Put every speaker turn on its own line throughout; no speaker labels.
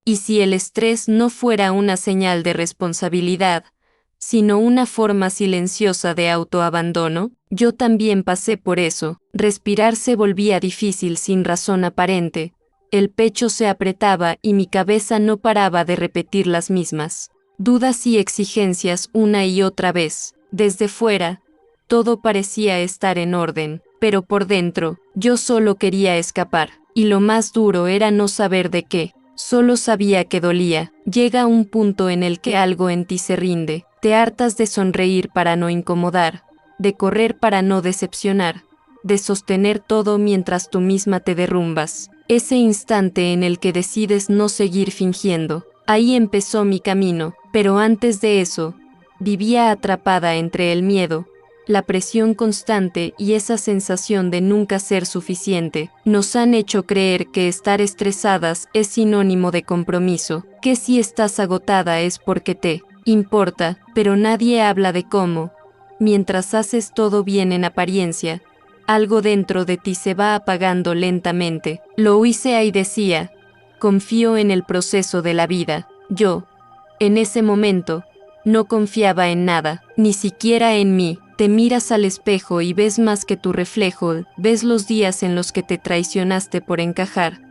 Y si el estrés no fuera una señal de responsabilidad, sino una forma silenciosa de autoabandono, yo también pasé por eso. Respirar se volvía difícil sin razón aparente, el pecho se apretaba y mi cabeza no paraba de repetir las mismas dudas y exigencias una y otra vez. Desde fuera, todo parecía estar en orden, pero por dentro, yo solo quería escapar, y lo más duro era no saber de qué. Solo sabía que dolía. Llega un punto en el que algo en ti se rinde, te hartas de sonreír para no incomodar, de correr para no decepcionar, de sostener todo mientras tú misma te derrumbas. Ese instante en el que decides no seguir fingiendo, ahí empezó mi camino, pero antes de eso, vivía atrapada entre el miedo, la presión constante y esa sensación de nunca ser suficiente. Nos han hecho creer que estar estresadas es sinónimo de compromiso, que si estás agotada es porque te importa, pero nadie habla de cómo. Mientras haces todo bien en apariencia, algo dentro de ti se va apagando lentamente. Lo hice y decía, confío en el proceso de la vida. Yo, en ese momento, no confiaba en nada, ni siquiera en mí. Te miras al espejo y ves más que tu reflejo, ves los días en los que te traicionaste por encajar,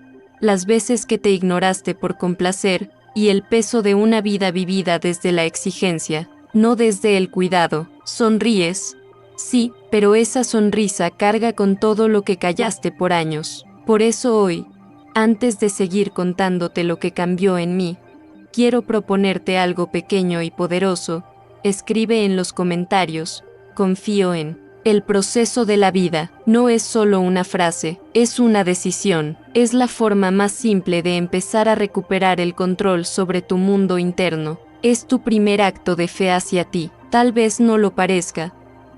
las veces que te ignoraste por complacer, y el peso de una vida vivida desde la exigencia, no desde el cuidado. Sonríes, sí, pero esa sonrisa carga con todo lo que callaste por años. Por eso hoy, antes de seguir contándote lo que cambió en mí, quiero proponerte algo pequeño y poderoso. Escribe en los comentarios, confío en el proceso de la vida. No es solo una frase, es una decisión. Es la forma más simple de empezar a recuperar el control sobre tu mundo interno. Es tu primer acto de fe hacia ti. Tal vez no lo parezca,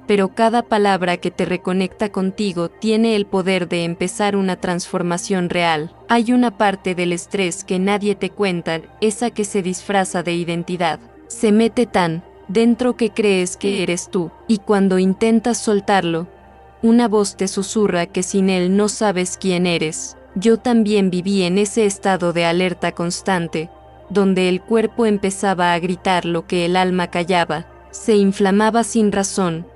pero cada palabra que te reconecta contigo tiene el poder de empezar una transformación real. Hay una parte del estrés que nadie te cuenta, esa que se disfraza de identidad. Se mete tan dentro que crees que eres tú, y cuando intentas soltarlo, una voz te susurra que sin él no sabes quién eres. Yo también viví en ese estado de alerta constante, donde el cuerpo empezaba a gritar lo que el alma callaba, se inflamaba sin razón.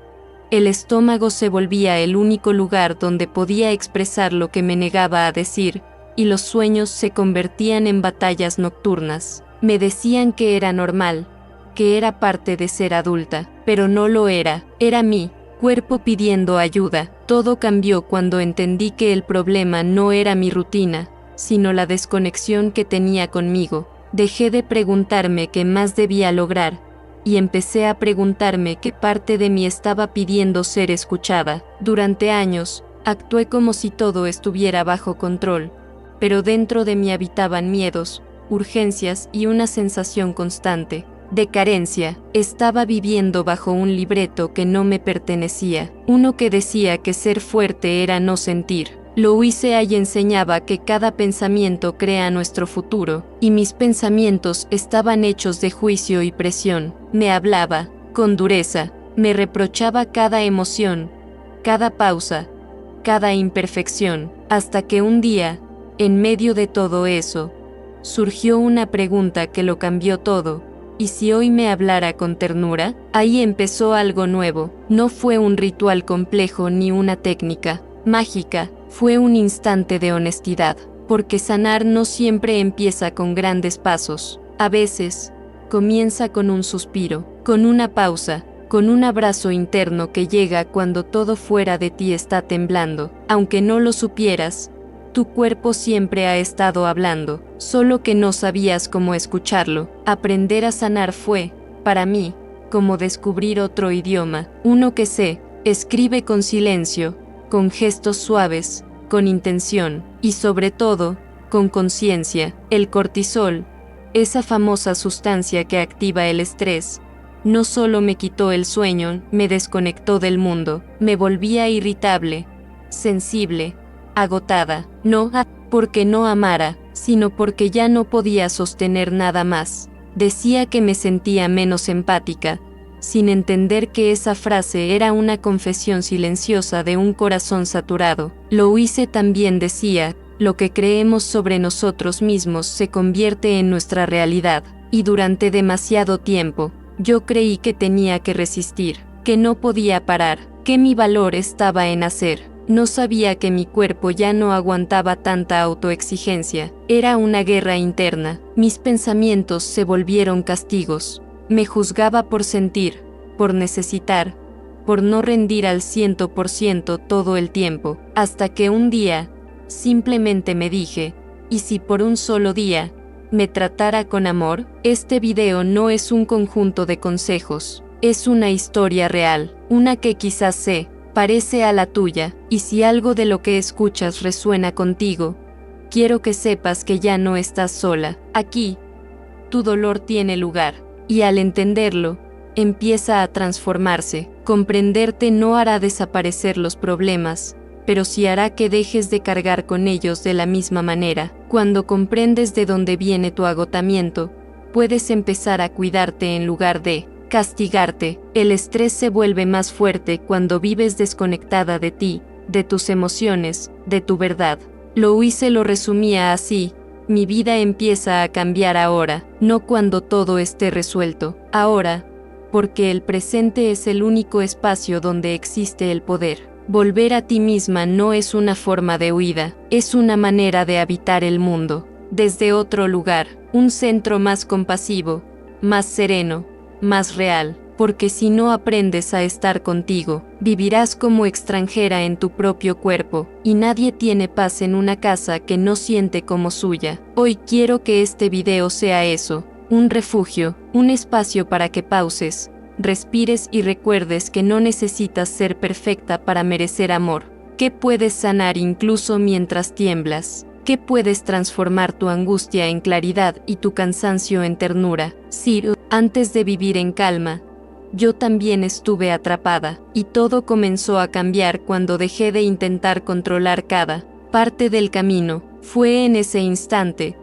El estómago se volvía el único lugar donde podía expresar lo que me negaba a decir, y los sueños se convertían en batallas nocturnas. Me decían que era normal, que era parte de ser adulta, pero no lo era. Era mi cuerpo pidiendo ayuda. Todo cambió cuando entendí que el problema no era mi rutina, sino la desconexión que tenía conmigo. Dejé de preguntarme qué más debía lograr, y empecé a preguntarme qué parte de mí estaba pidiendo ser escuchada. Durante años, actué como si todo estuviera bajo control, pero dentro de mí habitaban miedos, urgencias y una sensación constante de carencia. Estaba viviendo bajo un libreto que no me pertenecía, uno que decía que ser fuerte era no sentir. Lo hice y enseñaba que cada pensamiento crea nuestro futuro, y mis pensamientos estaban hechos de juicio y presión. Me hablaba con dureza, me reprochaba cada emoción, cada pausa, cada imperfección, hasta que un día, en medio de todo eso, surgió una pregunta que lo cambió todo. ¿Y si hoy me hablara con ternura? Ahí empezó algo nuevo. No fue un ritual complejo ni una técnica mágica, fue un instante de honestidad, porque sanar no siempre empieza con grandes pasos. A veces, comienza con un suspiro, con una pausa, con un abrazo interno que llega cuando todo fuera de ti está temblando. Aunque no lo supieras, tu cuerpo siempre ha estado hablando, solo que no sabías cómo escucharlo. Aprender a sanar fue, para mí, como descubrir otro idioma, uno que se escribe con silencio, con gestos suaves, con intención, y sobre todo, con conciencia. El cortisol, esa famosa sustancia que activa el estrés, no solo me quitó el sueño, me desconectó del mundo, me volvía irritable, sensible, agotada, no porque no amara, sino porque ya no podía sostener nada más. Decía que me sentía menos empática, sin entender que esa frase era una confesión silenciosa de un corazón saturado. Lo hice también decía lo que creemos sobre nosotros mismos se convierte en nuestra realidad, y durante demasiado tiempo, yo creí que tenía que resistir, que no podía parar, que mi valor estaba en hacer. No sabía que mi cuerpo ya no aguantaba tanta autoexigencia. Era una guerra interna. Mis pensamientos se volvieron castigos. Me juzgaba por sentir, por necesitar, por no rendir al 100% todo el tiempo, hasta que un día, simplemente me dije, ¿y si por un solo día, me tratara con amor? Este video no es un conjunto de consejos, es una historia real, una que quizás parece a la tuya, y si algo de lo que escuchas resuena contigo, quiero que sepas que ya no estás sola. Aquí, tu dolor tiene lugar, y al entenderlo, empieza a transformarse. Comprenderte no hará desaparecer los problemas, pero sí hará que dejes de cargar con ellos de la misma manera. Cuando comprendes de dónde viene tu agotamiento, puedes empezar a cuidarte en lugar de castigarte. El estrés se vuelve más fuerte cuando vives desconectada de ti, de tus emociones, de tu verdad. Louise lo resumía así: mi vida empieza a cambiar ahora, no cuando todo esté resuelto. Ahora, porque el presente es el único espacio donde existe el poder. Volver a ti misma no es una forma de huida, es una manera de habitar el mundo. Desde otro lugar, un centro más compasivo, más sereno, más real, porque si no aprendes a estar contigo, vivirás como extranjera en tu propio cuerpo, y nadie tiene paz en una casa que no siente como suya. Hoy quiero que este video sea eso, un refugio, un espacio para que pauses, respires y recuerdes que no necesitas ser perfecta para merecer amor, que puedes sanar incluso mientras tiemblas, que puedes transformar tu angustia en claridad y tu cansancio en ternura. Sí, antes de vivir en calma, yo también estuve atrapada, y todo comenzó a cambiar cuando dejé de intentar controlar cada parte del camino. Fue en ese instante,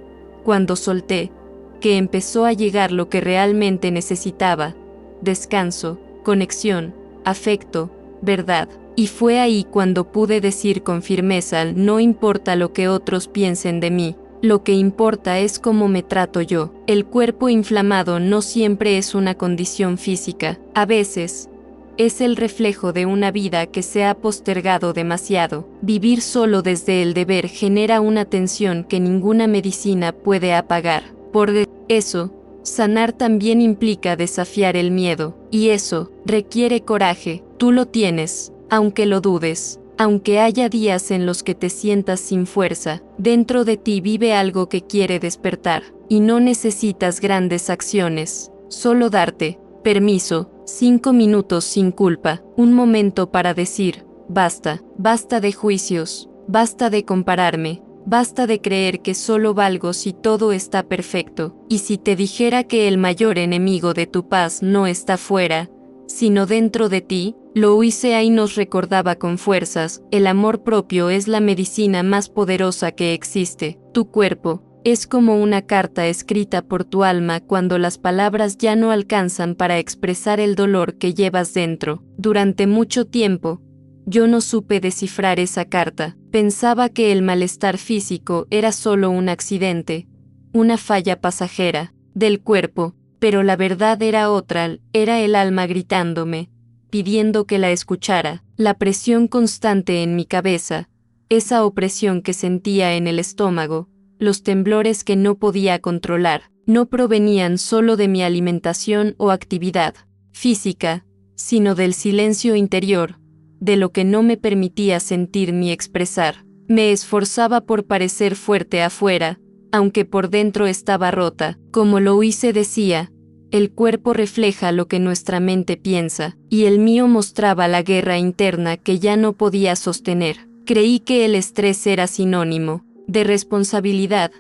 cuando solté, que empezó a llegar lo que realmente necesitaba: descanso, conexión, afecto, verdad. Y fue ahí cuando pude decir con firmeza: no importa lo que otros piensen de mí, lo que importa es cómo me trato yo. El cuerpo inflamado no siempre es una condición física, a veces es el reflejo de una vida que se ha postergado demasiado. Vivir solo desde el deber genera una tensión que ninguna medicina puede apagar. Por eso, sanar también implica desafiar el miedo, y eso requiere coraje. Tú lo tienes, aunque lo dudes, aunque haya días en los que te sientas sin fuerza. Dentro de ti vive algo que quiere despertar, y no necesitas grandes acciones, solo darte permiso, 5 minutos sin culpa, un momento para decir: basta, basta de juicios, basta de compararme, basta de creer que solo valgo si todo está perfecto. Y si te dijera que el mayor enemigo de tu paz no está fuera, sino dentro de ti, Louise Hay nos recordaba con fuerzas: el amor propio es la medicina más poderosa que existe. Tu cuerpo es como una carta escrita por tu alma cuando las palabras ya no alcanzan para expresar el dolor que llevas dentro. Durante mucho tiempo, yo no supe descifrar esa carta. Pensaba que el malestar físico era solo un accidente, una falla pasajera del cuerpo, pero la verdad era otra. Era el alma gritándome, pidiendo que la escuchara. La presión constante en mi cabeza, esa opresión que sentía en el estómago, los temblores que no podía controlar, no provenían solo de mi alimentación o actividad física, sino del silencio interior, de lo que no me permitía sentir ni expresar. Me esforzaba por parecer fuerte afuera, aunque por dentro estaba rota. Como Louise decía, el cuerpo refleja lo que nuestra mente piensa, y el mío mostraba la guerra interna que ya no podía sostener. Creí que el estrés era sinónimo de responsabilidad,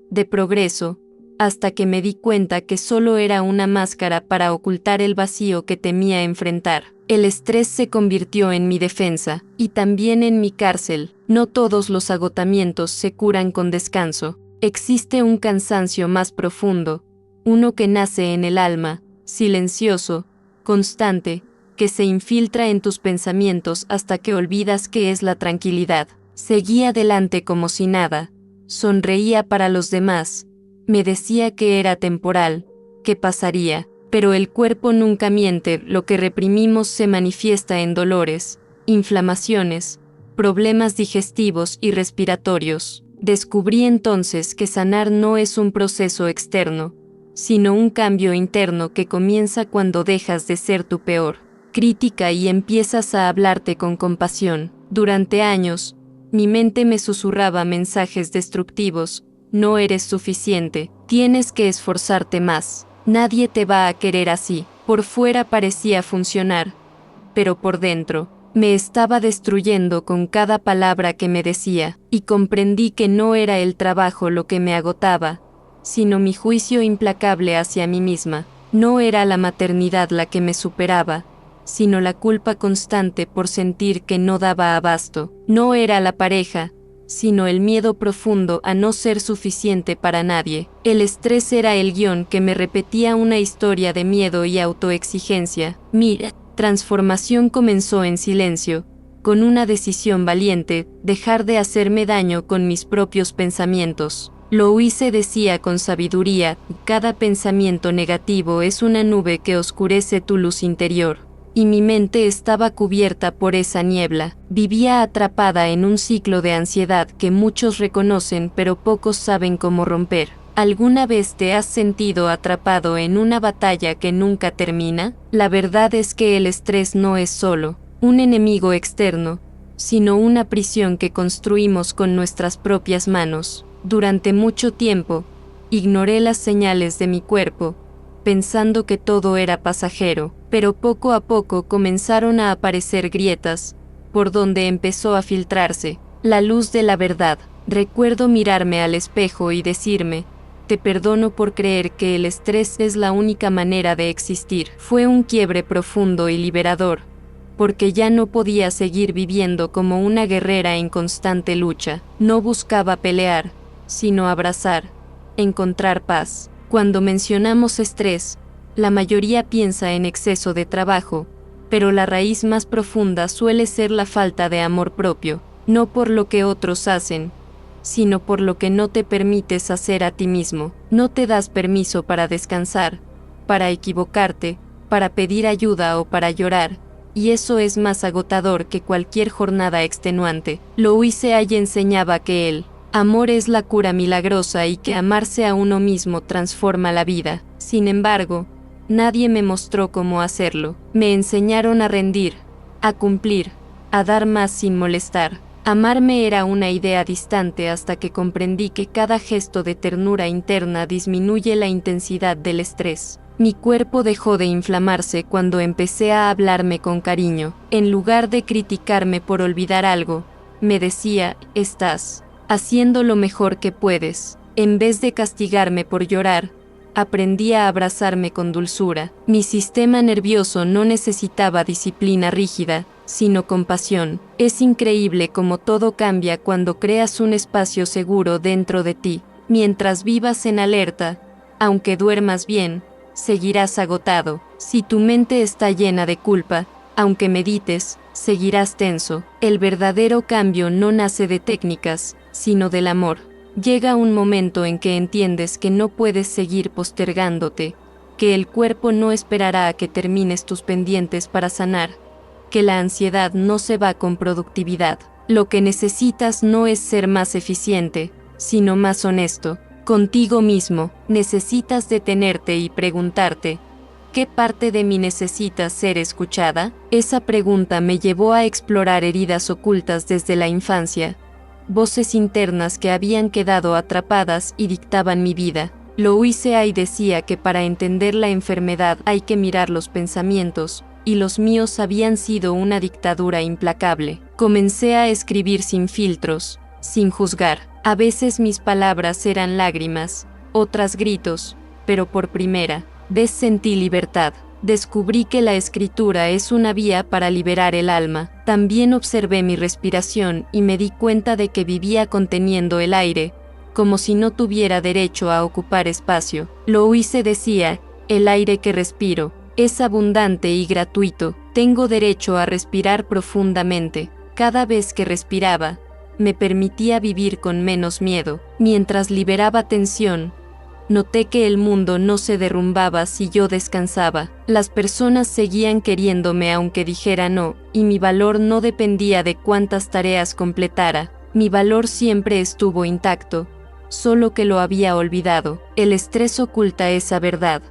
de progreso, hasta que me di cuenta que solo era una máscara para ocultar el vacío que temía enfrentar. El estrés se convirtió en mi defensa, y también en mi cárcel. No todos los agotamientos se curan con descanso. Existe un cansancio más profundo, uno que nace en el alma, silencioso, constante, que se infiltra en tus pensamientos hasta que olvidas qué es la tranquilidad. Seguía adelante como si nada, sonreía para los demás, me decía que era temporal, que pasaría, pero el cuerpo nunca miente, lo que reprimimos se manifiesta en dolores, inflamaciones, problemas digestivos y respiratorios. Descubrí entonces que sanar no es un proceso externo, sino un cambio interno que comienza cuando dejas de ser tu peor crítica y empiezas a hablarte con compasión. Durante años, mi mente me susurraba mensajes destructivos: no eres suficiente, tienes que esforzarte más, nadie te va a querer así. Por fuera parecía funcionar, pero por dentro, me estaba destruyendo con cada palabra que me decía, y comprendí que no era el trabajo lo que me agotaba, sino mi juicio implacable hacia mí misma. No era la maternidad la que me superaba, sino la culpa constante por sentir que no daba abasto. No era la pareja, sino el miedo profundo a no ser suficiente para nadie. El estrés era el guión que me repetía una historia de miedo y autoexigencia. Mira, transformación comenzó en silencio, con una decisión valiente: dejar de hacerme daño con mis propios pensamientos. Lo hice, decía con sabiduría: cada pensamiento negativo es una nube que oscurece tu luz interior. Y mi mente estaba cubierta por esa niebla. Vivía atrapada en un ciclo de ansiedad que muchos reconocen pero pocos saben cómo romper. ¿Alguna vez te has sentido atrapado en una batalla que nunca termina? La verdad es que el estrés no es solo un enemigo externo, sino una prisión que construimos con nuestras propias manos. Durante mucho tiempo, ignoré las señales de mi cuerpo, pensando que todo era pasajero, pero poco a poco comenzaron a aparecer grietas, por donde empezó a filtrarse la luz de la verdad. Recuerdo mirarme al espejo y decirme: te perdono por creer que el estrés es la única manera de existir. Fue un quiebre profundo y liberador, porque ya no podía seguir viviendo como una guerrera en constante lucha. No buscaba pelear, sino abrazar, encontrar paz. Cuando mencionamos estrés, la mayoría piensa en exceso de trabajo, pero la raíz más profunda suele ser la falta de amor propio, no por lo que otros hacen, sino por lo que no te permites hacer a ti mismo. No te das permiso para descansar, para equivocarte, para pedir ayuda o para llorar, y eso es más agotador que cualquier jornada extenuante. Louise Hay enseñaba que el amor es la cura milagrosa y que amarse a uno mismo transforma la vida. Sin embargo, nadie me mostró cómo hacerlo. Me enseñaron a rendir, a cumplir, a dar más sin molestar. Amarme era una idea distante hasta que comprendí que cada gesto de ternura interna disminuye la intensidad del estrés. Mi cuerpo dejó de inflamarse cuando empecé a hablarme con cariño. En lugar de criticarme por olvidar algo, me decía: estás haciendo lo mejor que puedes. En vez de castigarme por llorar, aprendí a abrazarme con dulzura. Mi sistema nervioso no necesitaba disciplina rígida, sino compasión. Es increíble cómo todo cambia cuando creas un espacio seguro dentro de ti. Mientras vivas en alerta, aunque duermas bien, seguirás agotado. Si tu mente está llena de culpa, aunque medites, seguirás tenso. El verdadero cambio no nace de técnicas, sino del amor. Llega un momento en que entiendes que no puedes seguir postergándote, que el cuerpo no esperará a que termines tus pendientes para sanar, que la ansiedad no se va con productividad. Lo que necesitas no es ser más eficiente, sino más honesto contigo mismo. Necesitas detenerte y preguntarte: ¿qué parte de mí necesita ser escuchada? Esa pregunta me llevó a explorar heridas ocultas desde la infancia, voces internas que habían quedado atrapadas y dictaban mi vida. Louise Hay decía que para entender la enfermedad hay que mirar los pensamientos, y los míos habían sido una dictadura implacable. Comencé a escribir sin filtros, sin juzgar. A veces mis palabras eran lágrimas, otras gritos, pero por primera vez sentí libertad. Descubrí que la escritura es una vía para liberar el alma. También observé mi respiración y me di cuenta de que vivía conteniendo el aire, como si no tuviera derecho a ocupar espacio. Louise decía: el aire que respiro es abundante y gratuito. Tengo derecho a respirar profundamente. Cada vez que respiraba, me permitía vivir con menos miedo. Mientras liberaba tensión, noté que el mundo no se derrumbaba si yo descansaba. Las personas seguían queriéndome aunque dijera no, y mi valor no dependía de cuántas tareas completara. Mi valor siempre estuvo intacto, solo que lo había olvidado. El estrés oculta esa verdad,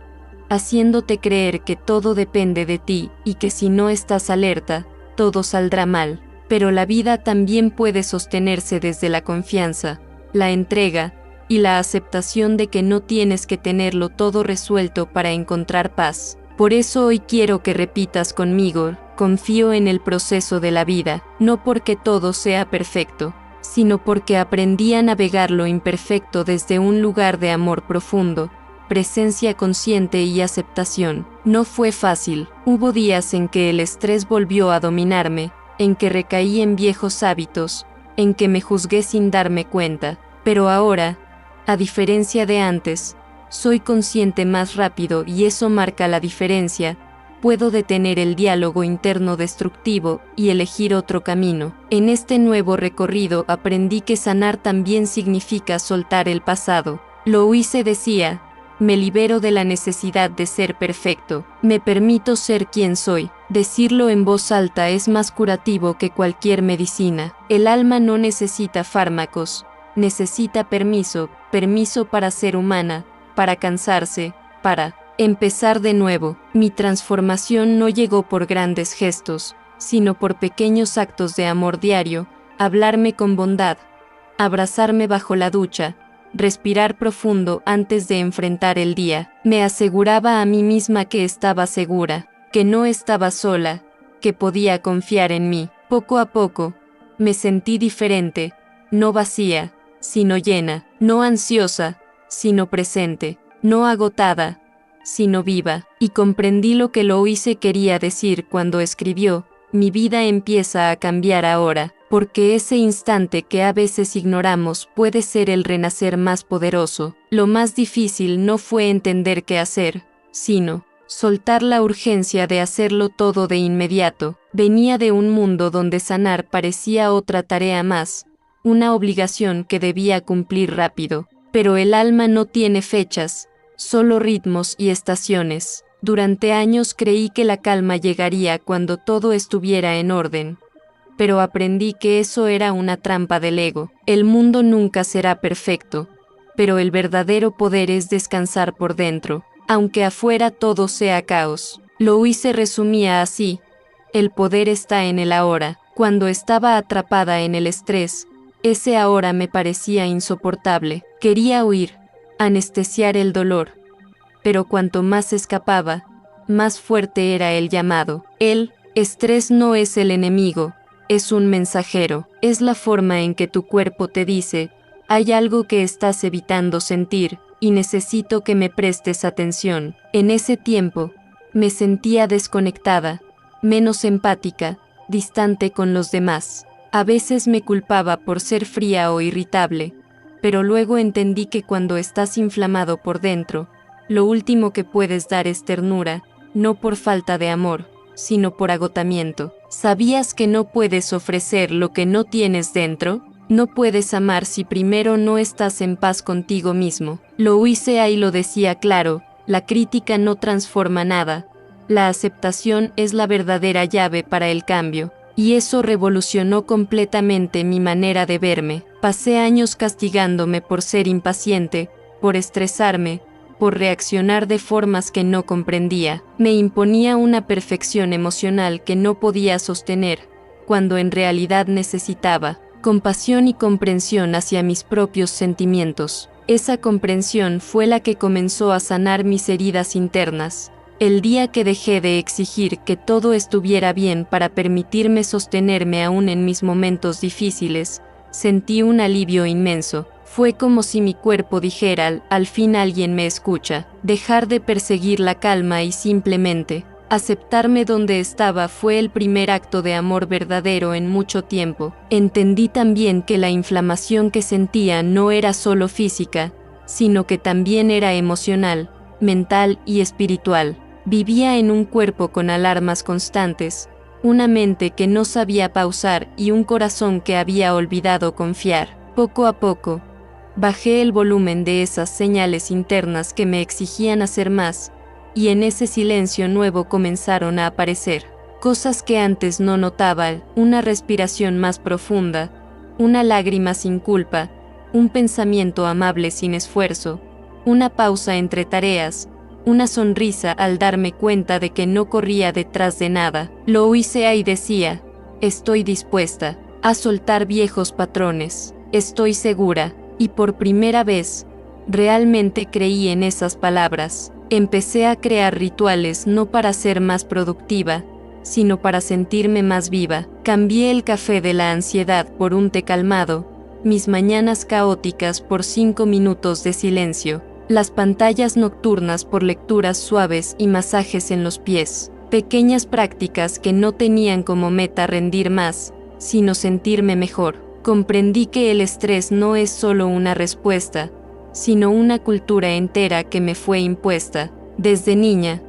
haciéndote creer que todo depende de ti y que si no estás alerta, todo saldrá mal. Pero la vida también puede sostenerse desde la confianza, la entrega y la aceptación de que no tienes que tenerlo todo resuelto para encontrar paz. Por eso hoy quiero que repitas conmigo: confío en el proceso de la vida, no porque todo sea perfecto, sino porque aprendí a navegar lo imperfecto desde un lugar de amor profundo, presencia consciente y aceptación. No fue fácil, hubo días en que el estrés volvió a dominarme, en que recaí en viejos hábitos, en que me juzgué sin darme cuenta, pero ahora, a diferencia de antes, soy consciente más rápido y eso marca la diferencia. Puedo detener el diálogo interno destructivo y elegir otro camino. En este nuevo recorrido aprendí que sanar también significa soltar el pasado. Louise decía: me libero de la necesidad de ser perfecto, me permito ser quien soy. Decirlo en voz alta es más curativo que cualquier medicina. El alma no necesita fármacos, necesita permiso para ser humana, para cansarse, para empezar de nuevo. Mi transformación no llegó por grandes gestos, sino por pequeños actos de amor diario: hablarme con bondad, abrazarme bajo la ducha, respirar profundo antes de enfrentar el día. Me aseguraba a mí misma que estaba segura, que no estaba sola, que podía confiar en mí. Poco a poco, me sentí diferente, no vacía, sino llena, no ansiosa, sino presente, no agotada, sino viva, y comprendí lo que Louise quería decir cuando escribió: mi vida empieza a cambiar ahora, porque ese instante que a veces ignoramos puede ser el renacer más poderoso. Lo más difícil no fue entender qué hacer, sino soltar la urgencia de hacerlo todo de inmediato. Venía de un mundo donde sanar parecía otra tarea más, una obligación que debía cumplir rápido. Pero el alma no tiene fechas, solo ritmos y estaciones. Durante años creí que la calma llegaría cuando todo estuviera en orden, pero aprendí que eso era una trampa del ego. El mundo nunca será perfecto, pero el verdadero poder es descansar por dentro, aunque afuera todo sea caos. Louise resumía así: el poder está en el ahora. Cuando estaba atrapada en el estrés, ese ahora me parecía insoportable. Quería huir, anestesiar el dolor. Pero cuanto más escapaba, más fuerte era el llamado. El estrés no es el enemigo, es un mensajero. Es la forma en que tu cuerpo te dice: hay algo que estás evitando sentir, y necesito que me prestes atención. En ese tiempo, me sentía desconectada, menos empática, distante con los demás. A veces me culpaba por ser fría o irritable, pero luego entendí que cuando estás inflamado por dentro, lo último que puedes dar es ternura, no por falta de amor, sino por agotamiento. ¿Sabías que no puedes ofrecer lo que no tienes dentro? No puedes amar si primero no estás en paz contigo mismo. Louise Hay lo decía claro: la crítica no transforma nada, la aceptación es la verdadera llave para el cambio. Y eso revolucionó completamente mi manera de verme. Pasé años castigándome por ser impaciente, por estresarme, por reaccionar de formas que no comprendía. Me imponía una perfección emocional que no podía sostener, cuando en realidad necesitaba compasión y comprensión hacia mis propios sentimientos. Esa comprensión fue la que comenzó a sanar mis heridas internas. El día que dejé de exigir que todo estuviera bien para permitirme sostenerme aún en mis momentos difíciles, sentí un alivio inmenso. Fue como si mi cuerpo dijera: al fin alguien me escucha. Dejar de perseguir la calma y simplemente aceptarme donde estaba fue el primer acto de amor verdadero en mucho tiempo. Entendí también que la inflamación que sentía no era solo física, sino que también era emocional, mental y espiritual. Vivía en un cuerpo con alarmas constantes, una mente que no sabía pausar y un corazón que había olvidado confiar. Poco a poco, bajé el volumen de esas señales internas que me exigían hacer más, y en ese silencio nuevo comenzaron a aparecer cosas que antes no notaba: una respiración más profunda, una lágrima sin culpa, un pensamiento amable sin esfuerzo, una pausa entre tareas, una sonrisa al darme cuenta de que no corría detrás de nada. Lo hice y decía: estoy dispuesta a soltar viejos patrones, estoy segura, y por primera vez, realmente creí en esas palabras. Empecé a crear rituales no para ser más productiva, sino para sentirme más viva. Cambié el café de la ansiedad por un té calmado, mis mañanas caóticas por 5 minutos de silencio, las pantallas nocturnas por lecturas suaves y masajes en los pies. Pequeñas prácticas que no tenían como meta rendir más, sino sentirme mejor. Comprendí que el estrés no es solo una respuesta, sino una cultura entera que me fue impuesta desde niña.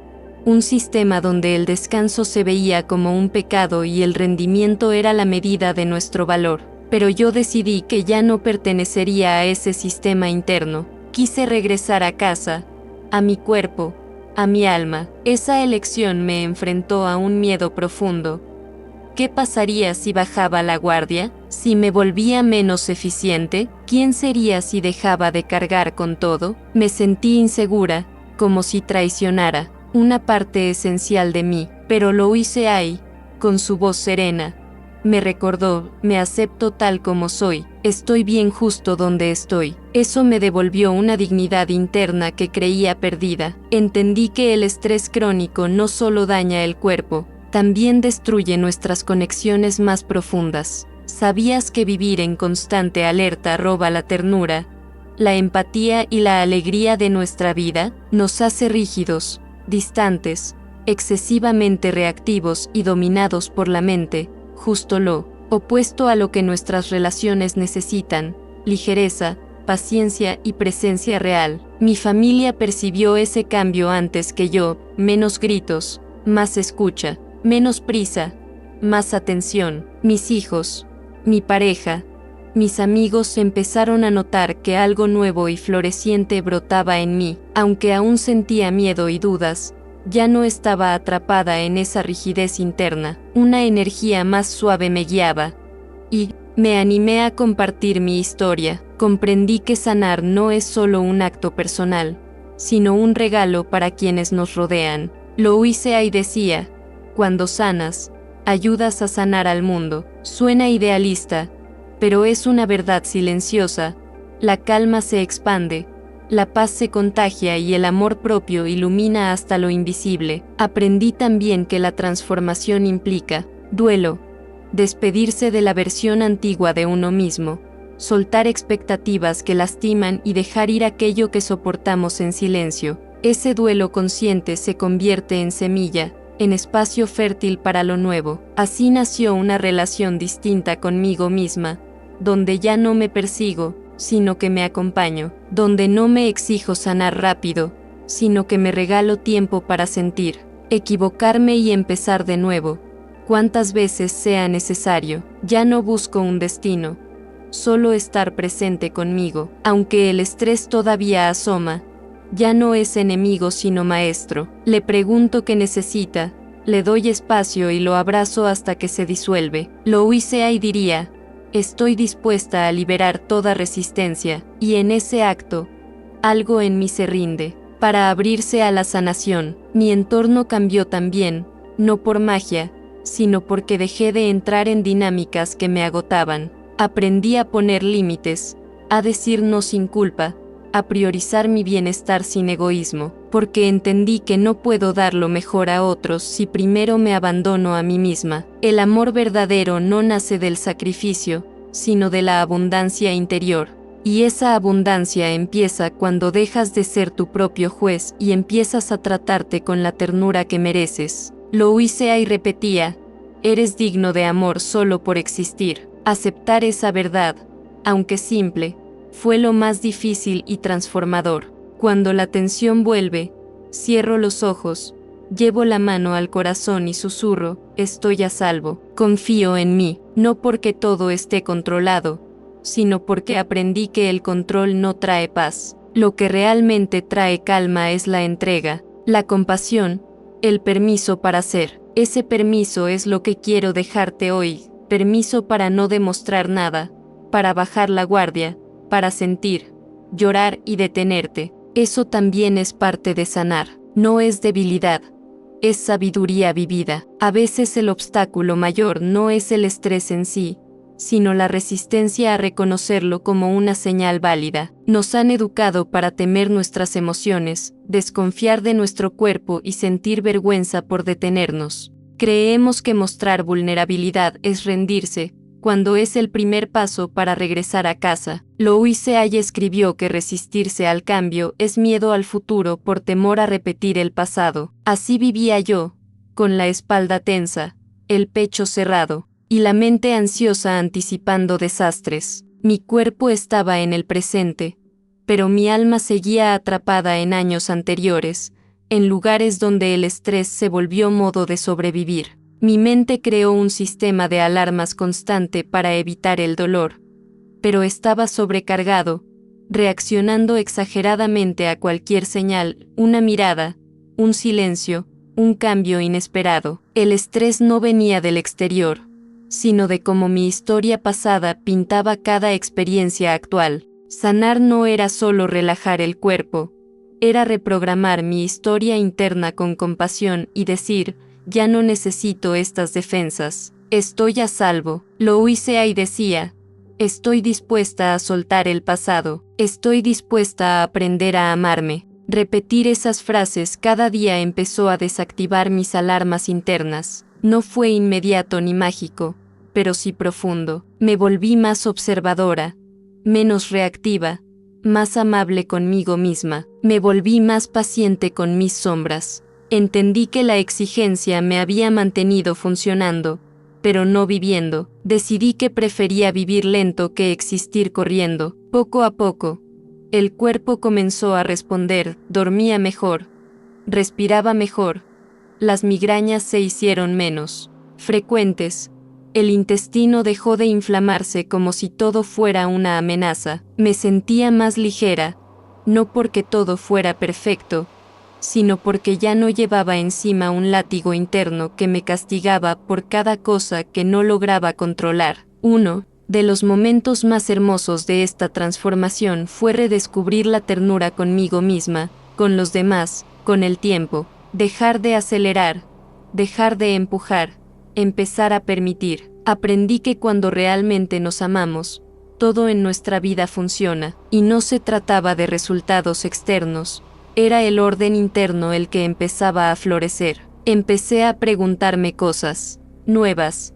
Un sistema donde el descanso se veía como un pecado y el rendimiento era la medida de nuestro valor. Pero yo decidí que ya no pertenecería a ese sistema interno. Quise regresar a casa, a mi cuerpo, a mi alma. Esa elección me enfrentó a un miedo profundo. ¿Qué pasaría si bajaba la guardia? ¿Si me volvía menos eficiente? ¿Quién sería si dejaba de cargar con todo? Me sentí insegura, como si traicionara una parte esencial de mí, pero lo hice ahí, con su voz serena. Me recordó: me acepto tal como soy, estoy bien justo donde estoy. Eso me devolvió una dignidad interna que creía perdida. Entendí que el estrés crónico no solo daña el cuerpo, también destruye nuestras conexiones más profundas. ¿Sabías que vivir en constante alerta roba la ternura, la empatía y la alegría de nuestra vida? Nos hace rígidos, distantes, excesivamente reactivos y dominados por la mente, justo lo opuesto a lo que nuestras relaciones necesitan: ligereza, paciencia y presencia real. Mi familia percibió ese cambio antes que yo: menos gritos, más escucha, menos prisa, más atención. Mis hijos, mi pareja, mis amigos empezaron a notar que algo nuevo y floreciente brotaba en mí. Aunque aún sentía miedo y dudas, ya no estaba atrapada en esa rigidez interna. Una energía más suave me guiaba, y me animé a compartir mi historia. Comprendí que sanar no es solo un acto personal, sino un regalo para quienes nos rodean. Lo hice y decía: cuando sanas, ayudas a sanar al mundo. Suena idealista, pero es una verdad silenciosa. La calma se expande, la paz se contagia y el amor propio ilumina hasta lo invisible. Aprendí también que la transformación implica duelo, despedirse de la versión antigua de uno mismo, soltar expectativas que lastiman y dejar ir aquello que soportamos en silencio. Ese duelo consciente se convierte en semilla, en espacio fértil para lo nuevo. Así nació una relación distinta conmigo misma, donde ya no me persigo, sino que me acompaño, donde no me exijo sanar rápido, sino que me regalo tiempo para sentir, equivocarme y empezar de nuevo, cuantas veces sea necesario. Ya no busco un destino, solo estar presente conmigo. Aunque el estrés todavía asoma, ya no es enemigo sino maestro. Le pregunto qué necesita, le doy espacio y lo abrazo hasta que se disuelve. Lo hice y diría: estoy dispuesta a liberar toda resistencia, y en ese acto, algo en mí se rinde, para abrirse a la sanación. Mi entorno cambió también, no por magia, sino porque dejé de entrar en dinámicas que me agotaban. Aprendí a poner límites, a decir no sin culpa, a priorizar mi bienestar sin egoísmo, porque entendí que no puedo dar lo mejor a otros si primero me abandono a mí misma. El amor verdadero no nace del sacrificio, sino de la abundancia interior. Y esa abundancia empieza cuando dejas de ser tu propio juez y empiezas a tratarte con la ternura que mereces. Lo hice y repetía: eres digno de amor solo por existir. Aceptar esa verdad, aunque simple, fue lo más difícil y transformador. Cuando la tensión vuelve, cierro los ojos, Llevo la mano al corazón y susurro, estoy a salvo, confío en mí, no porque todo esté controlado, sino porque aprendí que el control no trae paz. Lo que realmente trae calma es la entrega, la compasión, el permiso para ser. Ese permiso es lo que quiero dejarte hoy, permiso para no demostrar nada, para bajar la guardia, para sentir, llorar y detenerte. Eso también es parte de sanar, no es debilidad, es sabiduría vivida. A veces el obstáculo mayor no es el estrés en sí, sino la resistencia a reconocerlo como una señal válida. Nos han educado para temer nuestras emociones, desconfiar de nuestro cuerpo y sentir vergüenza por detenernos. Creemos que mostrar vulnerabilidad es rendirse, cuando es el primer paso para regresar a casa. Louise Hay escribió que resistirse al cambio es miedo al futuro por temor a repetir el pasado. Así vivía yo, con la espalda tensa, el pecho cerrado, y la mente ansiosa anticipando desastres. Mi cuerpo estaba en el presente, pero mi alma seguía atrapada en años anteriores, en lugares donde el estrés se volvió modo de sobrevivir. Mi mente creó un sistema de alarmas constante para evitar el dolor, pero estaba sobrecargado, reaccionando exageradamente a cualquier señal, una mirada, un silencio, un cambio inesperado. El estrés no venía del exterior, sino de cómo mi historia pasada pintaba cada experiencia actual. Sanar no era solo relajar el cuerpo, era reprogramar mi historia interna con compasión y decir, ya no necesito estas defensas, estoy a salvo. Louise Hay decía, estoy dispuesta a soltar el pasado, estoy dispuesta a aprender a amarme. Repetir esas frases cada día empezó a desactivar mis alarmas internas. No fue inmediato ni mágico, pero sí profundo. Me volví más observadora, menos reactiva, más amable conmigo misma. Me volví más paciente con mis sombras. Entendí que la exigencia me había mantenido funcionando, pero no viviendo. Decidí que prefería vivir lento que existir corriendo. Poco a poco, el cuerpo comenzó a responder, dormía mejor, respiraba mejor, las migrañas se hicieron menos frecuentes, el intestino dejó de inflamarse como si todo fuera una amenaza. Me sentía más ligera, no porque todo fuera perfecto, sino porque ya no llevaba encima un látigo interno que me castigaba por cada cosa que no lograba controlar. Uno de los momentos más hermosos de esta transformación fue redescubrir la ternura conmigo misma, con los demás, con el tiempo, dejar de acelerar, dejar de empujar, empezar a permitir. Aprendí que cuando realmente nos amamos, todo en nuestra vida funciona, y no se trataba de resultados externos, era el orden interno el que empezaba a florecer. Empecé a preguntarme cosas nuevas.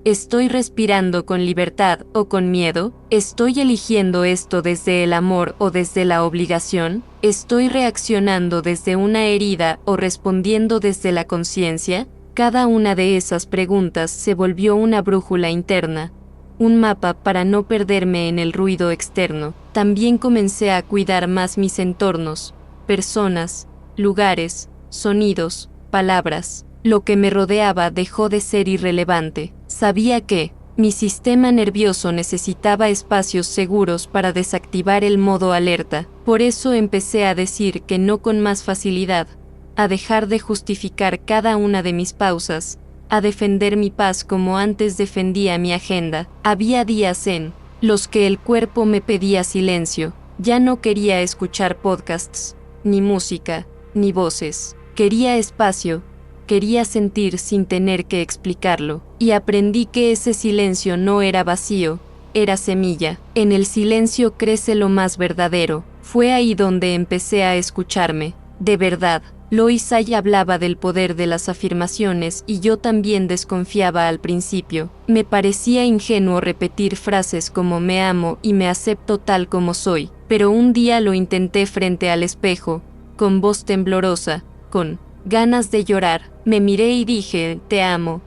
¿Estoy respirando con libertad o con miedo? ¿Estoy eligiendo esto desde el amor o desde la obligación? ¿Estoy reaccionando desde una herida o respondiendo desde la conciencia? Cada una de esas preguntas se volvió una brújula interna, un mapa para no perderme en el ruido externo. También comencé a cuidar más mis entornos, personas, lugares, sonidos, palabras. Lo que me rodeaba dejó de ser irrelevante. Sabía que mi sistema nervioso necesitaba espacios seguros para desactivar el modo alerta. Por eso empecé a decir que no con más facilidad, a dejar de justificar cada una de mis pausas, a defender mi paz como antes defendía mi agenda. Había días en los que el cuerpo me pedía silencio. Ya no quería escuchar podcasts, ni música, ni voces. Quería espacio. Quería sentir sin tener que explicarlo, y aprendí que ese silencio no era vacío, era semilla. En el silencio crece lo más verdadero. Fue ahí donde empecé a escucharme, de verdad. Louise Hay hablaba del poder de las afirmaciones y yo también desconfiaba al principio. Me parecía ingenuo repetir frases como me amo y me acepto tal como soy, pero un día lo intenté frente al espejo, con voz temblorosa, con ganas de llorar. Me miré y dije, te amo.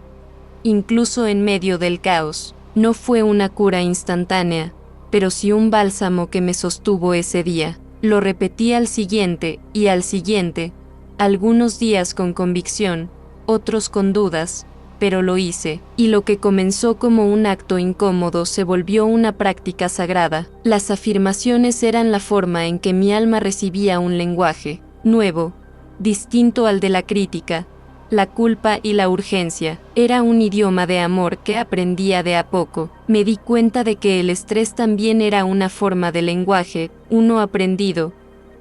Incluso en medio del caos. No fue una cura instantánea, pero sí un bálsamo que me sostuvo ese día. Lo repetí al siguiente, y al siguiente, algunos días con convicción, otros con dudas, pero lo hice, y lo que comenzó como un acto incómodo se volvió una práctica sagrada. Las afirmaciones eran la forma en que mi alma recibía un lenguaje nuevo, distinto al de la crítica, la culpa y la urgencia. Era un idioma de amor que aprendía de a poco. Me di cuenta de que el estrés también era una forma de lenguaje, uno aprendido,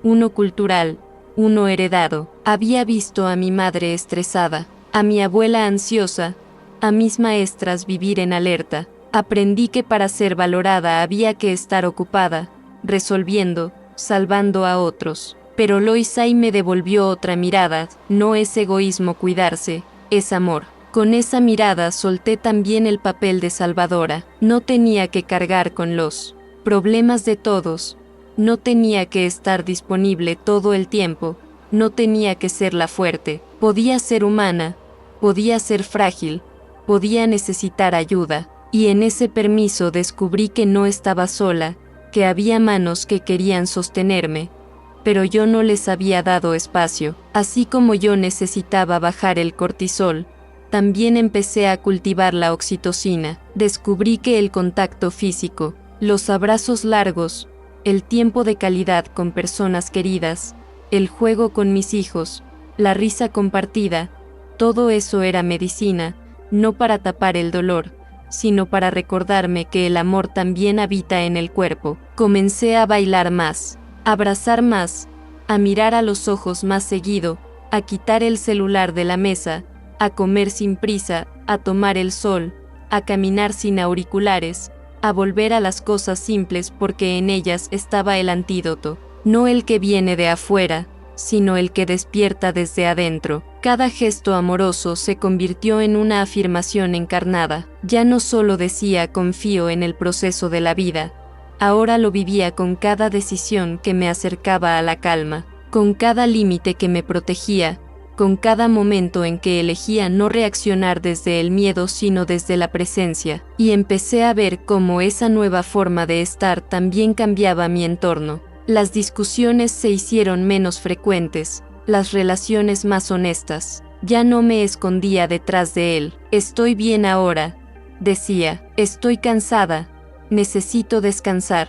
uno cultural, uno heredado. Había visto a mi madre estresada, a mi abuela ansiosa, a mis maestras vivir en alerta. Aprendí que para ser valorada había que estar ocupada, resolviendo, salvando a otros. Pero Loisai me devolvió otra mirada. No es egoísmo cuidarse, es amor. Con esa mirada solté también el papel de salvadora. No tenía que cargar con los problemas de todos. No tenía que estar disponible todo el tiempo. No tenía que ser la fuerte. Podía ser humana, podía ser frágil, podía necesitar ayuda. Y en ese permiso descubrí que no estaba sola, que había manos que querían sostenerme, pero yo no les había dado espacio. Así como yo necesitaba bajar el cortisol, también empecé a cultivar la oxitocina. Descubrí que el contacto físico, los abrazos largos, el tiempo de calidad con personas queridas, el juego con mis hijos, la risa compartida, todo eso era medicina, no para tapar el dolor, sino para recordarme que el amor también habita en el cuerpo. Comencé a bailar más, a abrazar más, a mirar a los ojos más seguido, a quitar el celular de la mesa, a comer sin prisa, a tomar el sol, a caminar sin auriculares, a volver a las cosas simples porque en ellas estaba el antídoto, no el que viene de afuera, sino el que despierta desde adentro. Cada gesto amoroso se convirtió en una afirmación encarnada. Ya no solo decía confío en el proceso de la vida, ahora lo vivía con cada decisión que me acercaba a la calma, con cada límite que me protegía, con cada momento en que elegía no reaccionar desde el miedo sino desde la presencia, y empecé a ver cómo esa nueva forma de estar también cambiaba mi entorno. Las discusiones se hicieron menos frecuentes, las relaciones más honestas. Ya no me escondía detrás de él. Estoy bien ahora, decía. Estoy cansada. Necesito descansar.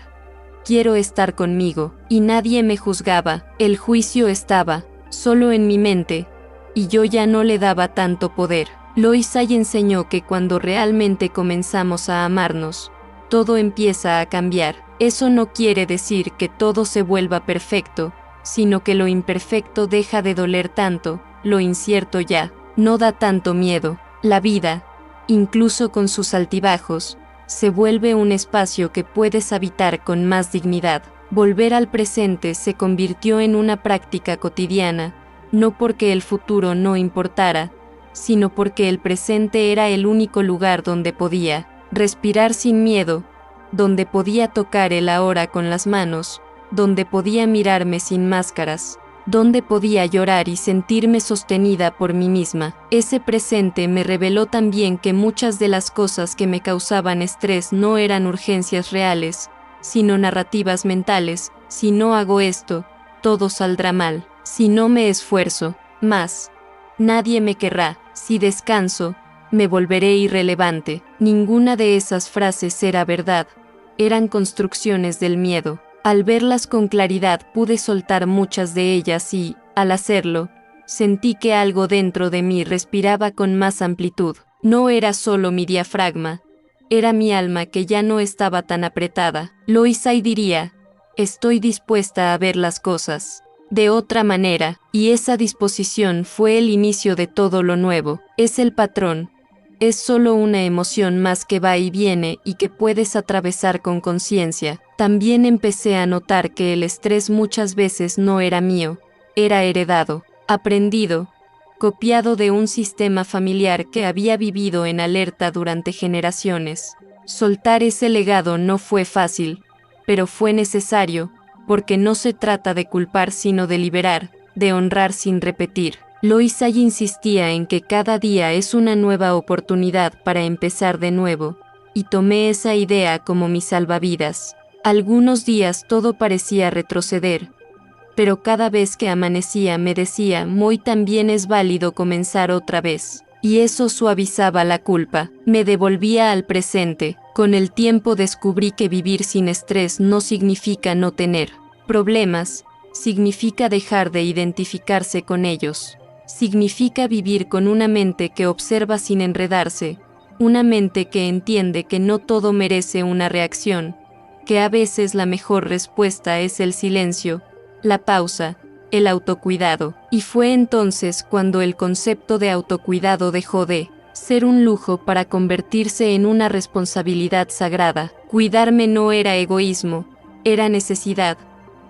Quiero estar conmigo. Y nadie me juzgaba. El juicio estaba solo en mi mente, y yo ya no le daba tanto poder. Loisai enseñó que cuando realmente comenzamos a amarnos, todo empieza a cambiar. Eso no quiere decir que todo se vuelva perfecto, sino que lo imperfecto deja de doler tanto, lo incierto ya no da tanto miedo. La vida, incluso con sus altibajos, se vuelve un espacio que puedes habitar con más dignidad. Volver al presente se convirtió en una práctica cotidiana, no porque el futuro no importara, sino porque el presente era el único lugar donde podía respirar sin miedo, donde podía tocar el ahora con las manos, donde podía mirarme sin máscaras, donde podía llorar y sentirme sostenida por mí misma. Ese presente me reveló también que muchas de las cosas que me causaban estrés no eran urgencias reales, sino narrativas mentales. Si no hago esto, todo saldrá mal. Si no me esfuerzo más, nadie me querrá. Si descanso, me volveré irrelevante. Ninguna de esas frases era verdad. Eran construcciones del miedo. Al verlas con claridad pude soltar muchas de ellas y, al hacerlo, sentí que algo dentro de mí respiraba con más amplitud. No era solo mi diafragma, era mi alma que ya no estaba tan apretada. Loisai diría, estoy dispuesta a ver las cosas de otra manera, y esa disposición fue el inicio de todo lo nuevo. Es el patrón. Es solo una emoción más que va y viene y que puedes atravesar con conciencia. También empecé a notar que el estrés muchas veces no era mío, era heredado, aprendido, copiado de un sistema familiar que había vivido en alerta durante generaciones. Soltar ese legado no fue fácil, pero fue necesario, porque no se trata de culpar sino de liberar, de honrar sin repetir. Loisai insistía en que cada día es una nueva oportunidad para empezar de nuevo, y tomé esa idea como mi salvavidas. Algunos días todo parecía retroceder, pero cada vez que amanecía me decía, hoy también es válido comenzar otra vez. Y eso suavizaba la culpa, me devolvía al presente. Con el tiempo descubrí que vivir sin estrés no significa no tener problemas, significa dejar de identificarse con ellos. Significa vivir con una mente que observa sin enredarse, una mente que entiende que no todo merece una reacción, que a veces la mejor respuesta es el silencio, la pausa, el autocuidado. Y fue entonces cuando el concepto de autocuidado dejó de ser un lujo para convertirse en una responsabilidad sagrada. Cuidarme no era egoísmo, era necesidad,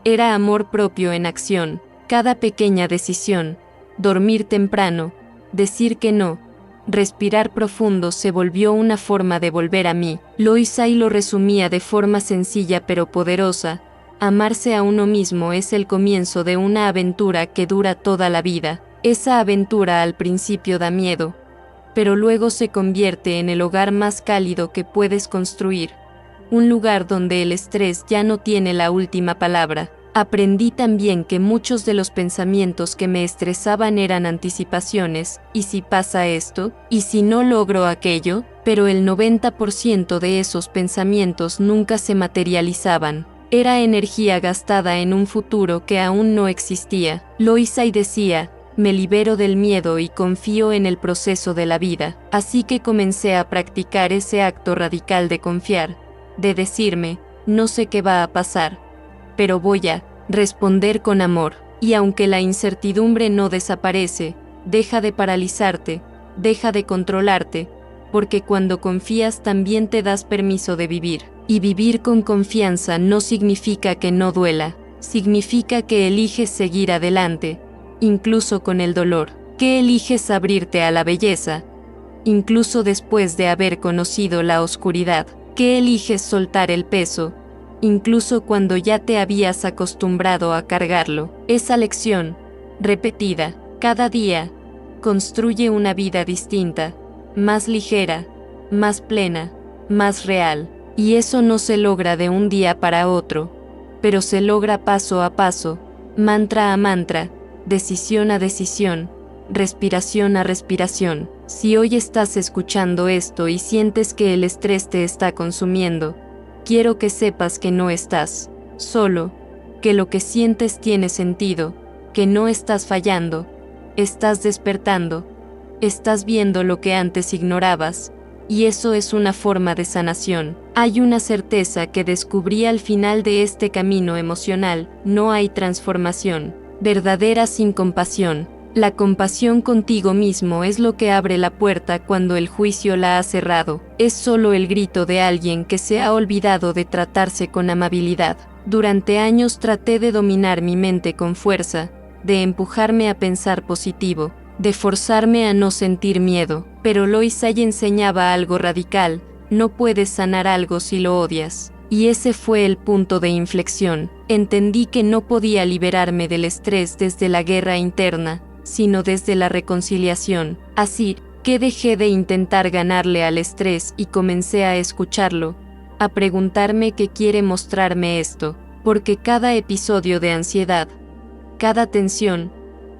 era amor propio en acción. Cada pequeña decisión, dormir temprano, decir que no, respirar profundo se volvió una forma de volver a mí. Lois Hay lo resumía de forma sencilla pero poderosa. Amarse a uno mismo es el comienzo de una aventura que dura toda la vida. Esa aventura al principio da miedo, pero luego se convierte en el hogar más cálido que puedes construir. Un lugar donde el estrés ya no tiene la última palabra. Aprendí también que muchos de los pensamientos que me estresaban eran anticipaciones, ¿y si pasa esto? ¿Y si no logro aquello? Pero el 90% de esos pensamientos nunca se materializaban. Era energía gastada en un futuro que aún no existía. Lois Hay decía, me libero del miedo y confío en el proceso de la vida. Así que comencé a practicar ese acto radical de confiar, de decirme, no sé qué va a pasar, pero voy a responder con amor. Y aunque la incertidumbre no desaparece, deja de paralizarte, deja de controlarte, porque cuando confías también te das permiso de vivir. Y vivir con confianza no significa que no duela, significa que eliges seguir adelante, incluso con el dolor, que eliges abrirte a la belleza, incluso después de haber conocido la oscuridad, que eliges soltar el peso, incluso cuando ya te habías acostumbrado a cargarlo. Esa lección, repetida, cada día, construye una vida distinta, más ligera, más plena, más real. Y eso no se logra de un día para otro, pero se logra paso a paso, mantra a mantra, decisión a decisión, respiración a respiración. Si hoy estás escuchando esto y sientes que el estrés te está consumiendo, quiero que sepas que no estás solo, que lo que sientes tiene sentido, que no estás fallando, estás despertando, estás viendo lo que antes ignorabas. Y eso es una forma de sanación. Hay una certeza que descubrí al final de este camino emocional: no hay transformación verdadera sin compasión. La compasión contigo mismo es lo que abre la puerta cuando el juicio la ha cerrado. Es solo el grito de alguien que se ha olvidado de tratarse con amabilidad. Durante años traté de dominar mi mente con fuerza, de empujarme a pensar positivo, de forzarme a no sentir miedo, pero Lois Hay enseñaba algo radical: no puedes sanar algo si lo odias. Y ese fue el punto de inflexión. Entendí que no podía liberarme del estrés desde la guerra interna, sino desde la reconciliación. Así que dejé de intentar ganarle al estrés y comencé a escucharlo, a preguntarme qué quiere mostrarme esto, porque cada episodio de ansiedad, cada tensión,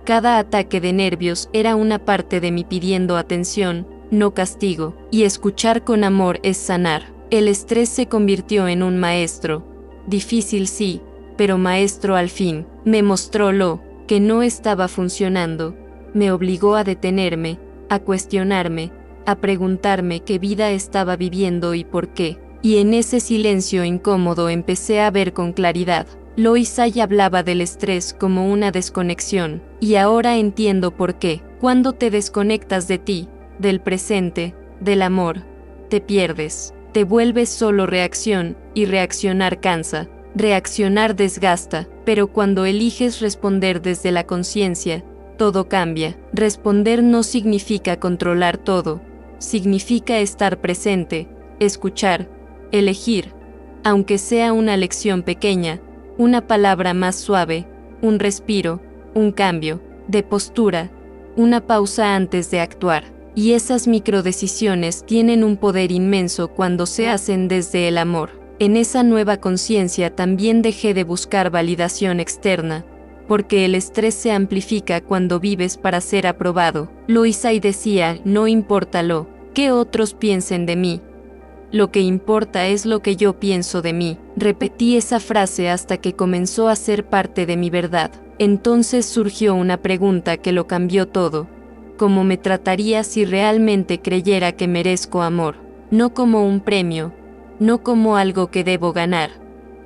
cada ataque de nervios era una parte de mí pidiendo atención, no castigo. Y escuchar con amor es sanar. El estrés se convirtió en un maestro. Difícil sí, pero maestro al fin. Me mostró lo que no estaba funcionando. Me obligó a detenerme, a cuestionarme, a preguntarme qué vida estaba viviendo y por qué. Y en ese silencio incómodo empecé a ver con claridad. Lois Hay hablaba del estrés como una desconexión, y ahora entiendo por qué. Cuando te desconectas de ti, del presente, del amor, te pierdes, te vuelves solo reacción, y reaccionar cansa, reaccionar desgasta, pero cuando eliges responder desde la conciencia, todo cambia. Responder no significa controlar todo, significa estar presente, escuchar, elegir, aunque sea una lección pequeña, una palabra más suave, un respiro, un cambio de postura, una pausa antes de actuar. Y esas microdecisiones tienen un poder inmenso cuando se hacen desde el amor. En esa nueva conciencia también dejé de buscar validación externa. porque el estrés se amplifica cuando vives para ser aprobado. Loisai decía, no importa lo que otros piensen de mí. Lo que importa es lo que yo pienso de mí. Repetí esa frase hasta que comenzó a ser parte de mi verdad. Entonces surgió una pregunta que lo cambió todo. ¿Cómo me trataría si realmente creyera que merezco amor? No como un premio, no como algo que debo ganar,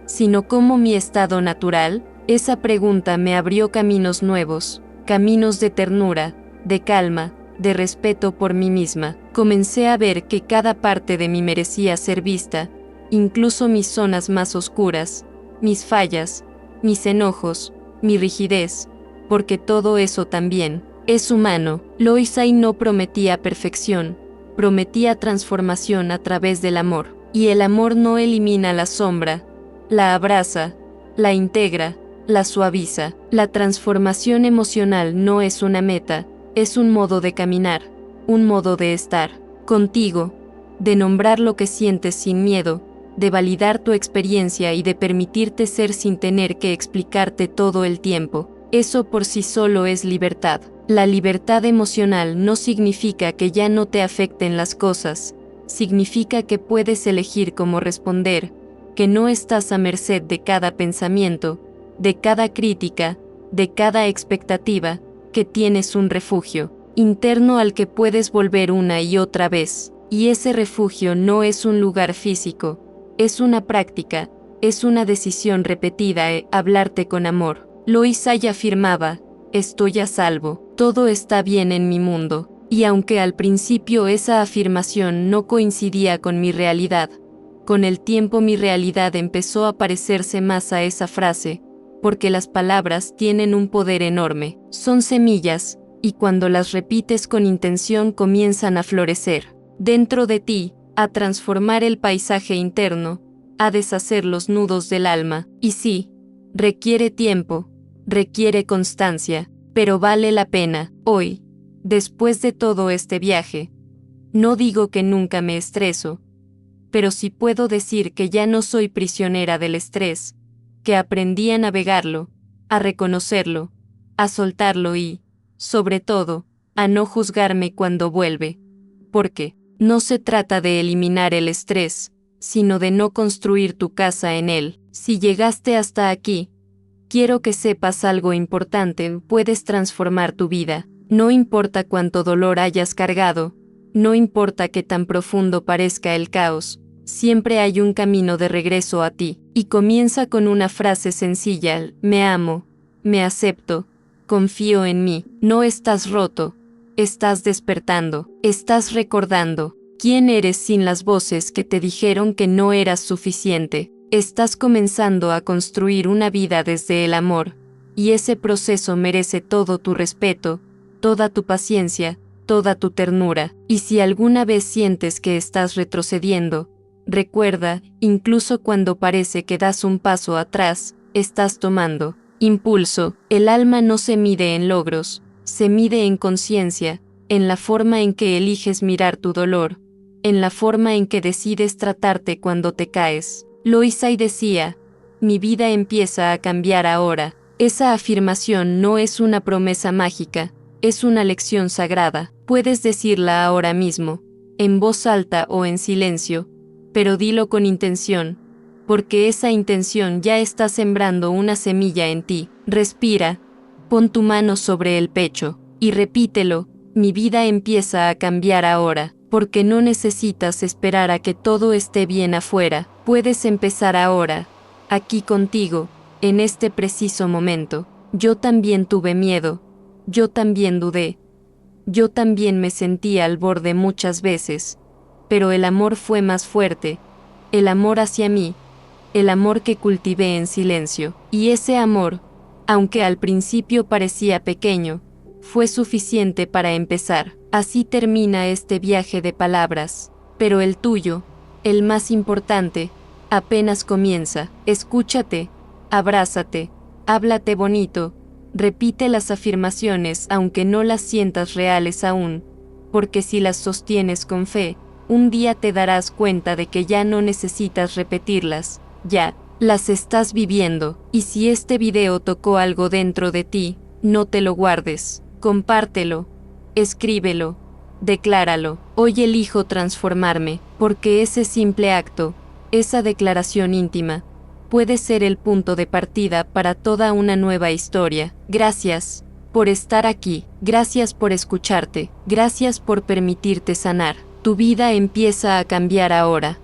sino como mi estado natural. Esa pregunta me abrió caminos nuevos, caminos de ternura, de calma, de respeto por mí misma. Comencé a ver que cada parte de mí merecía ser vista, incluso mis zonas más oscuras, mis fallas, mis enojos, mi rigidez, porque todo eso también es humano. Loisai no prometía perfección, prometía transformación a través del amor, y el amor no elimina la sombra, la abraza, la integra, la suaviza. La transformación emocional no es una meta, es un modo de caminar, un modo de estar contigo, de nombrar lo que sientes sin miedo, de validar tu experiencia y de permitirte ser sin tener que explicarte todo el tiempo. Eso por sí solo es libertad. La libertad emocional no significa que ya no te afecten las cosas, significa que puedes elegir cómo responder, que no estás a merced de cada pensamiento, de cada crítica, de cada expectativa, que tienes un refugio interno al que puedes volver una y otra vez. Y ese refugio no es un lugar físico, es una práctica, es una decisión repetida. Hablarte con amor. Loisai afirmaba, estoy a salvo, todo está bien en mi mundo. Y aunque al principio esa afirmación no coincidía con mi realidad, con el tiempo mi realidad empezó a parecerse más a esa frase, porque las palabras tienen un poder enorme. Son semillas, y cuando las repites con intención comienzan a florecer dentro de ti, a transformar el paisaje interno, a deshacer los nudos del alma. Y sí, requiere tiempo, requiere constancia, pero vale la pena. Hoy, después de todo este viaje, no digo que nunca me estreso, pero sí puedo decir que ya no soy prisionera del estrés, que aprendí a navegarlo, a reconocerlo, a soltarlo y, sobre todo, a no juzgarme cuando vuelve. Porque no se trata de eliminar el estrés, sino de no construir tu casa en él. Si llegaste hasta aquí, quiero que sepas algo importante: puedes transformar tu vida. No importa cuánto dolor hayas cargado, no importa qué tan profundo parezca el caos, siempre hay un camino de regreso a ti. Y comienza con una frase sencilla: me amo, me acepto, confío en mí. No estás roto, estás despertando, estás recordando quién eres sin las voces que te dijeron que no eras suficiente. Estás comenzando a construir una vida desde el amor, y ese proceso merece todo tu respeto, toda tu paciencia, toda tu ternura. Y si alguna vez sientes que estás retrocediendo, recuerda, incluso cuando parece que das un paso atrás, estás tomando impulso. El alma no se mide en logros, se mide en conciencia, en la forma en que eliges mirar tu dolor, en la forma en que decides tratarte cuando te caes. Loisai decía, mi vida empieza a cambiar ahora. Esa afirmación no es una promesa mágica, es una lección sagrada. Puedes decirla ahora mismo, en voz alta o en silencio, pero dilo con intención, porque esa intención ya está sembrando una semilla en ti. Respira, pon tu mano sobre el pecho, y repítelo, mi vida empieza a cambiar ahora, porque no necesitas esperar a que todo esté bien afuera, puedes empezar ahora, aquí contigo, en este preciso momento. Yo también tuve miedo, yo también dudé, yo también me sentí al borde muchas veces, pero el amor fue más fuerte, el amor hacia mí, el amor que cultivé en silencio. Y ese amor, aunque al principio parecía pequeño, fue suficiente para empezar. Así termina este viaje de palabras, pero el tuyo, el más importante, apenas comienza. Escúchate, abrázate, háblate bonito, repite las afirmaciones aunque no las sientas reales aún, porque si las sostienes con fe, un día te darás cuenta de que ya no necesitas repetirlas, ya Las estás viviendo, y si este video tocó algo dentro de ti, no te lo guardes, compártelo, escríbelo, decláralo. Hoy elijo transformarme, porque ese simple acto, esa declaración íntima, puede ser el punto de partida para toda una nueva historia. Gracias por estar aquí, gracias por escucharte, gracias por permitirte sanar. Tu vida empieza a cambiar ahora.